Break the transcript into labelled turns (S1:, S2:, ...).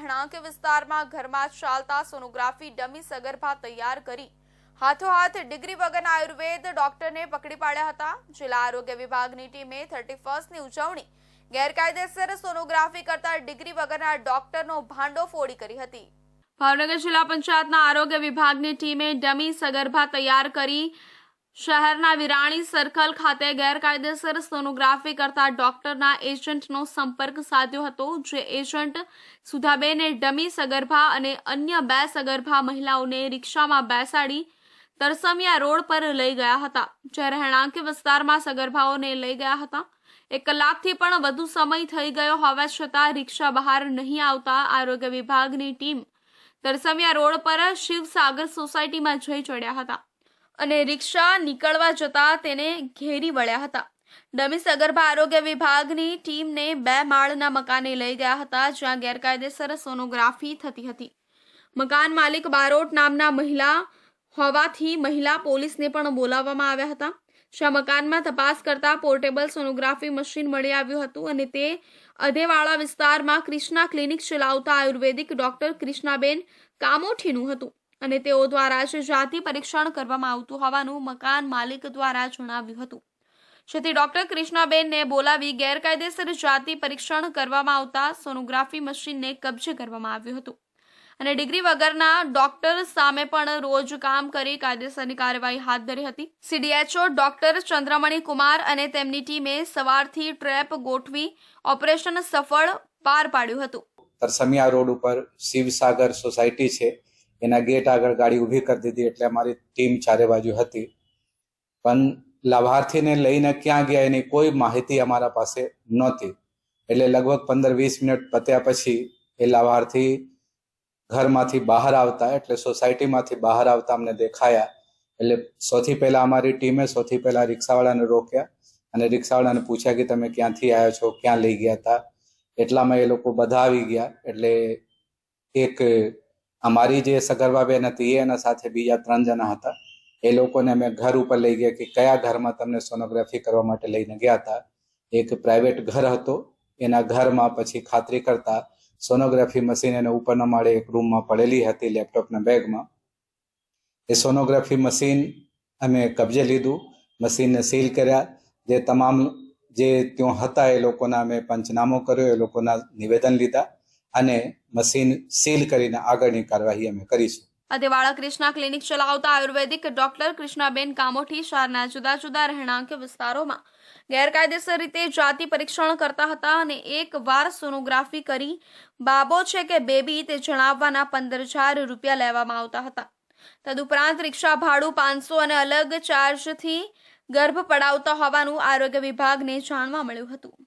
S1: રહેણાંક વિસ્તારમાં ઘરમાં ચાલતા સોનોગ્રાફી ડમી સગર્ભા તૈયાર કરી હાથોહાથ ડિગ્રી વગરના આયુર્વેદ ડોક્ટરને પકડી પાડ્યા હતા। જિલ્લા આરોગ્ય વિભાગની ટીમે 31st ની ઉજવણી ગેરકાયદેસર સોનોગ્રાફી કરતા ડિગ્રી વગરના ડોક્ટરનો ભાંડો ફોડી કરી હતી। ભાવનગર જિલ્લા પંચાયતના આરોગ્ય વિભાગની ટીમે ડમી સગર્ભા તૈયાર કરી શહેરના વિરાણી સર્કલ ખાતે ગેરકાયદેસર સોનોગ્રાફી કરતા ડોક્ટરના એજન્ટનો સંપર્ક સાધ્યો હતો, જે એજન્ટ સુધાબેને ડમી સગર્ભા અને અન્ય 2 સગર્ભા મહિલાઓને રિક્ષામાં બેસાડી તરસમિયા રોડ પર લઈ ગયા હતા, જે રહેણાંક વિસ્તારમાં સગર્ભાઓને લઈ ગયા હતા। 1 કલાકથી પણ વધુ સમય થઈ ગયો હોવા છતાં રિક્ષા બહાર નહીં આવતા આરોગ્ય વિભાગની ટીમ તરસમિયા રોડ પર શિવસાગર સોસાયટીમાં જઈ ચડ્યા હતા અને રિક્ષા નીકળવા જતા તેને ઘેરી વળ્યા હતા। ડમી સગર્ભા આરોગ્ય વિભાગની ટીમને 2 માળના મકાને લઈ ગયા હતા, જ્યાં ગેરકાયદેસર સોનોગ્રાફી થતી હતી। મકાન માલિક બારોટ નામના મહિલા હોવાથી મહિલા પોલીસને પણ બોલાવવામાં આવ્યા હતા, જ્યાં મકાનમાં તપાસ કરતા પોર્ટેબલ સોનોગ્રાફી મશીન મળી આવ્યું હતું અને તે અધેવાળા વિસ્તારમાં ક્રિષ્ના ક્લિનિક ચલાવતા આયુર્વેદિક ડોક્ટર ક્રિષ્નાબેન કામોઠીનું હતું અને તેઓ દ્વારા જ જાતિ પરીક્ષણ કરવામાં આવતું હોવાનું મકાન માલિક દ્વારા જણાવ્યું હતું, જેથી ડોક્ટર ક્રિષ્નાબેનને બોલાવી ગેરકાયદેસર જાતિ પરીક્ષણ કરવામાં આવતા સોનોગ્રાફી મશીનને કબજે કરવામાં આવ્યું હતું અને ડિગ્રી વગરના ડોક્ટર સામે પણ રોજ કામ કરી કાયદેસરની કાર્યવાહી હાથ ધરી હતી। CDHO ડોક્ટર ચંદ્રમણી કુમાર અને તેમની ટીમે સવારથી ટ્રેપ ગોઠવી ઓપરેશન સફળ પાર પાડ્યું હતું।
S2: તરસમિયા રોડ ઉપર શિવસાગર સોસાયટી છે, એના ગેટ આગળ ગાડી ઊભી કરી દીધી, એટલે અમારી ટીમ ચારે બાજુ હતી, પણ લાભાર્થીને લઈને ક્યાં ગયા એની કોઈ માહિતી અમારા પાસે નહોતી। એટલે લગભગ 15-20 મિનિટ પત્યા પછી એ લાભાર્થી ઘરમાંથી બહાર આવતા, એટલે સોસાયટીમાંથી બહાર આવતા અમને દેખાયા। એટલે સૌથી પહેલા અમારી ટીમે રિક્ષાવાળાને રોક્યા અને રિક્ષાવાળાને પૂછ્યા કે તમે ક્યાંથી આવ્યા છો, ક્યાં લઈ ગયા હતા। એટલામાં એ લોકો બધા આવી ગયા। એટલે એક અમારી જે સગર્ભા બેન હતી એના સાથે બીજા 3 જણા હતા, એ લોકોને અમે ઘર ઉપર લઈ ગયા કે કયા ઘરમાં તમને સોનોગ્રાફી કરવા માટે લઈને ગયા હતા। એક પ્રાઇવેટ ઘર હતો, એના ઘરમાં પછી ખાતરી કરતા સોનોગ્રાફી મશીન એને ઉપરના માળે એક રૂમમાં પડેલી હતી લેપટોપના બેગમાં। એ સોનોગ્રાફી મશીન અમે કબજે લીધું, મશીનને સીલ કર્યા। જે તમામ જે ત્યાં હતા એ લોકોના અમે પંચનામો કર્યો, એ લોકોના નિવેદન લીધા અને મશીન સીલ કરીને આગળની કાર્યવાહી અમે કરીશું।
S1: અધેવાળા ક્રિષ્ના ક્લિનિક ચલાવતા આયુર્વેદિક ડોક્ટર ક્રિષ્નાબેન કામોઠી શહેરના જુદા જુદા રહેણાંક વિસ્તારોમાં ગેરકાયદેસર રીતે જાતિ પરીક્ષણ કરતા હતા અને એકવાર સોનોગ્રાફી કરી બાબો છે કે બેબી તે જણાવવાના 15,000 રૂપિયા લેવામાં આવતા હતા। તદુપરાંત રિક્ષા ભાડું 500 અને અલગ ચાર્જથી ગર્ભ પડાવતા હોવાનું આરોગ્ય વિભાગને જાણવા મળ્યું હતું।